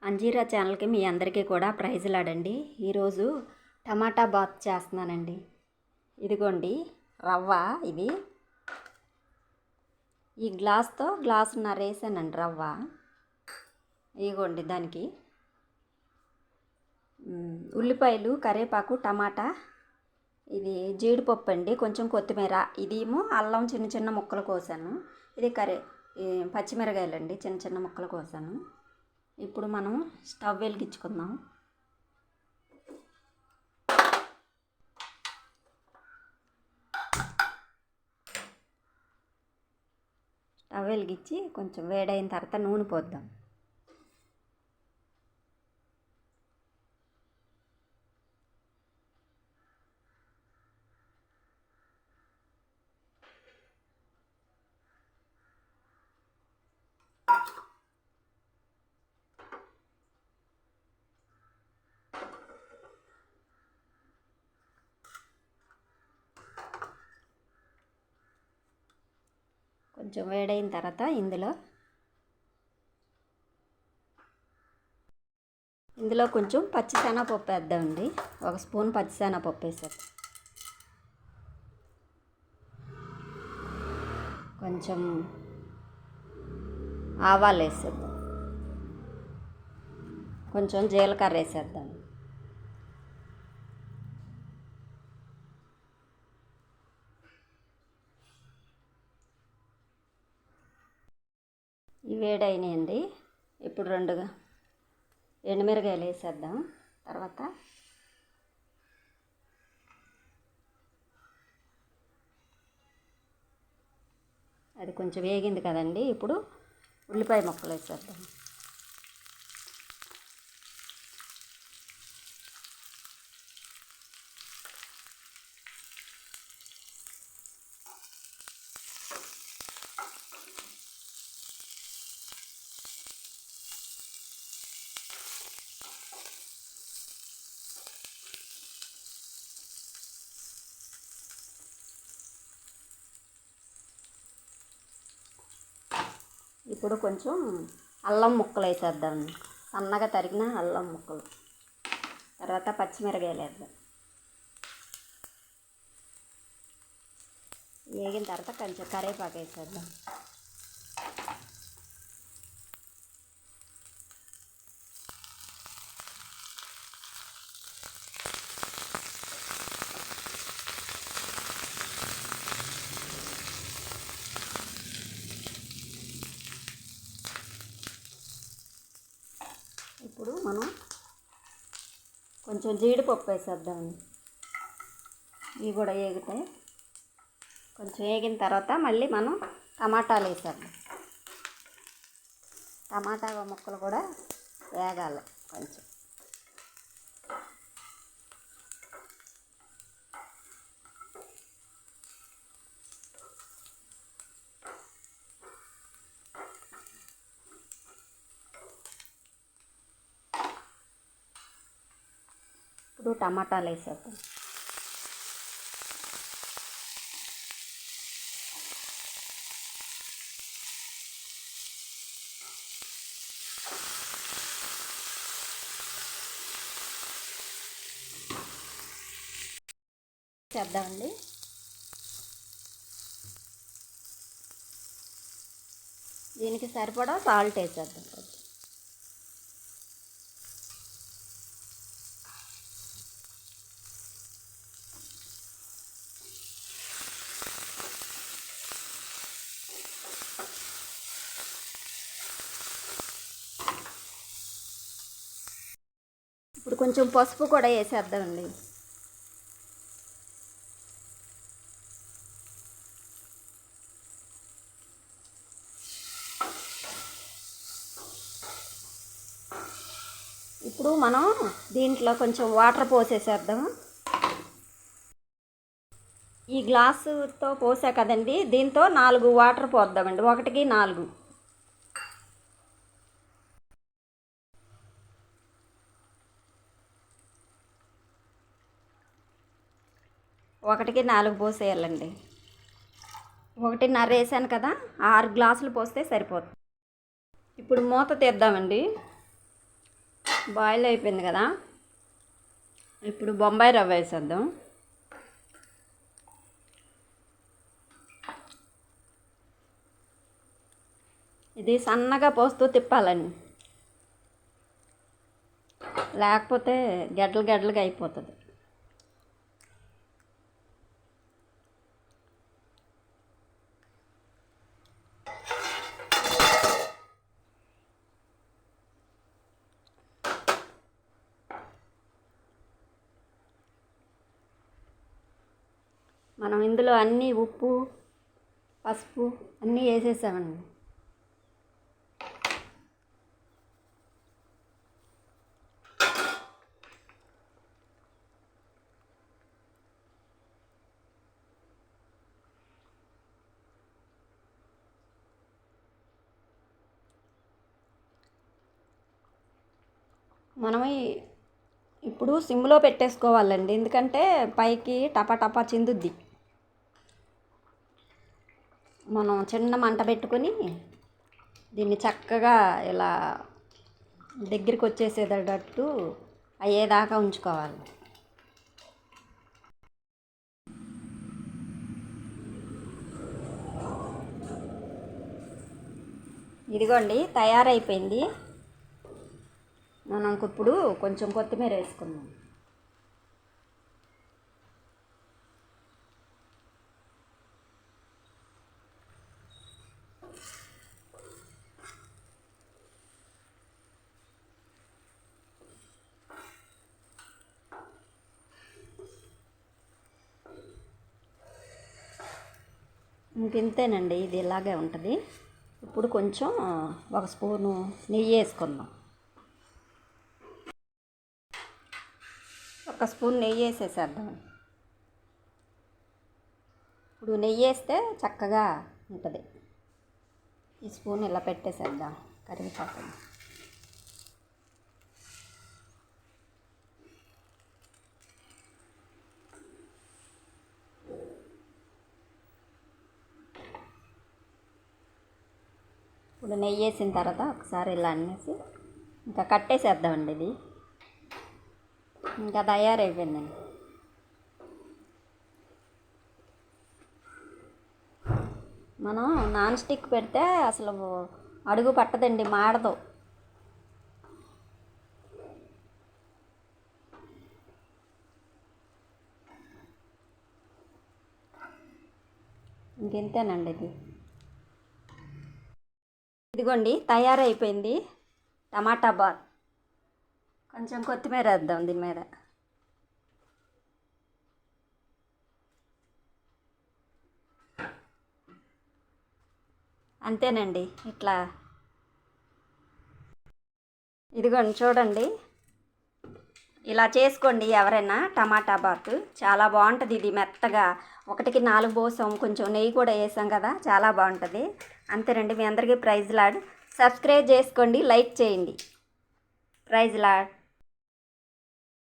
అంజీరా ఛానల్కి మీ అందరికీ కూడా ప్రైజ్లాడండి. ఈరోజు టమాటా బాత్ చేస్తున్నానండి. ఇదిగోండి రవ్వ, ఇది ఈ గ్లాస్తో గ్లాసున్నర వేసానండి రవ్వ. ఇదిగోండి దానికి ఉల్లిపాయలు, కరివేపాకు, టమాటా, ఇది జీడిపప్పు అండి, కొంచెం కొత్తిమీర, ఇదేమో అల్లం చిన్న చిన్న ముక్కలు కోసాను, ఇది పచ్చిమిరకాయలండి చిన్న చిన్న ముక్కలు కోసాను. ఇప్పుడు మనం స్టవ్ వెలిగించుకుందాం. స్టవ్ వెలిగించి కొంచెం వేడైన తర్వాత నూనె పోద్దాం. కొంచెం వేడైన తర్వాత ఇందులో కొంచెం పచ్చిశనగపప్పు వేద్దామండి. 1 స్పూన్ పచ్చిశనగపప్పు వేసారు. కొంచెం ఆవాలు వేసేద్దాం. కొంచెం జీలకర్ర వేసేద్దాం. ఇవి వేడైనాయండి. ఇప్పుడు 2 ఎండుమిరకాయలు వేసేద్దాం. తర్వాత అది కొంచెం వేగింది కదండి, ఇప్పుడు ఉల్లిపాయ ముక్కలు వేసేద్దాం. ఇప్పుడు కొంచెం అల్లం ముక్కలు వేసేద్దాం, సన్నగా తరిగిన అల్లం ముక్కలు. తర్వాత పచ్చిమిరకాయలు వేద్దాం. వేగిన తర్వాత కొంచెం కరివేపాకు వేసేద్దాం. ఇప్పుడు మనం కొంచెం జీడిపప్పు వేసేద్దామండి. ఇవి కూడా వేగుతాయి. కొంచెం వేగిన తర్వాత మళ్ళీ మనం టమాటాలు వేసేద్దాం. టమాటా ముక్కలు కూడా వేగాలి కొంచెం. ఇప్పుడు టమాటాలు వేసేద్దాం. చేద్దామండి. దీనికి సరిపడా సాల్ట్ వేసేద్దాం. ఇప్పుడు కొంచెం పసుపు కూడా వేసేద్దామండి. ఇప్పుడు మనం దీంట్లో కొంచెం వాటర్ పోసేసేద్దాం. ఈ గ్లాసుతో పోసా కదండి, దీంతో 4 వాటర్ పోద్దామండి. 1కి 4. ఒకటికి 4 పోసేయాలండి. 1.5 వేసాను కదా, 6 గ్లాసులు పోస్తే సరిపోతుంది. ఇప్పుడు మూత తీద్దామండి. బాయిల్ అయిపోయింది కదా, ఇప్పుడు బొంబాయి రవ్వ వేసేద్దాం. ఇది సన్నగా పోస్తూ తిప్పాలండి, లేకపోతే గడ్డలు గడ్డలుగా అయిపోతుంది. మనం ఇందులో అన్నీ ఉప్పు, పసుపు అన్నీ వేసేసామండి. మనం ఇప్పుడు సిమ్లో పెట్టేసుకోవాలండి, ఎందుకంటే పైకి టపా టపా చిందుద్ది. మనం చిన్న మంట పెట్టుకొని దీన్ని చక్కగా ఇలా దగ్గరికి వచ్చేసేటట్టు అయ్యేదాకా ఉంచుకోవాలి. ఇదిగోండి తయారైపోయింది. మనం ఇప్పుడు కొంచెం కొత్తిమీర వేసుకుందాం. ఇంతేనండి, ఇది ఇలాగే ఉంటుంది. ఇప్పుడు కొంచెం ఒక స్పూను నెయ్యి వేసుకుందాం. ఒక స్పూన్ నెయ్యి వేసేసేద్దాం. ఇప్పుడు నెయ్యి వేస్తే చక్కగా ఉంటుంది. ఈ స్పూన్ ఇలా పెట్టేసేద్దాం కరివేపాకు. ఇప్పుడు నెయ్యి వేసిన తర్వాత ఒకసారి ఇలా అనేసి ఇంకా కట్టేసేద్దామండి. ఇది ఇంకా తయారైపోయిందండి. మనం నాన్ స్టిక్ పెడితే అసలు అడుగు పట్టదండి, మాడదు. ఇంకెంతేనండి ఇది. ఇదిగోండి తయారైపోయింది టమాటా బాత్. కొంచెం కొత్తిమీర వేద్దాం దీని మీద. అంతేనండి, ఇట్లా ఇదిగోండి చూడండి, ఇలా చేసుకోండి ఎవరైనా. టమాటా బాత్ చాలా బాగుంటుంది. ఇది మెత్తగా 1కి 4 పోసాం, కొంచెం నెయ్యి కూడా వేసాం కదా, చాలా బాగుంటుంది. అంతేనండి, మీ అందరికీ ప్రైజ్ లాడ్. సబ్స్క్రైబ్ చేసుకోండి, లైక్ చేయండి. Praise lord.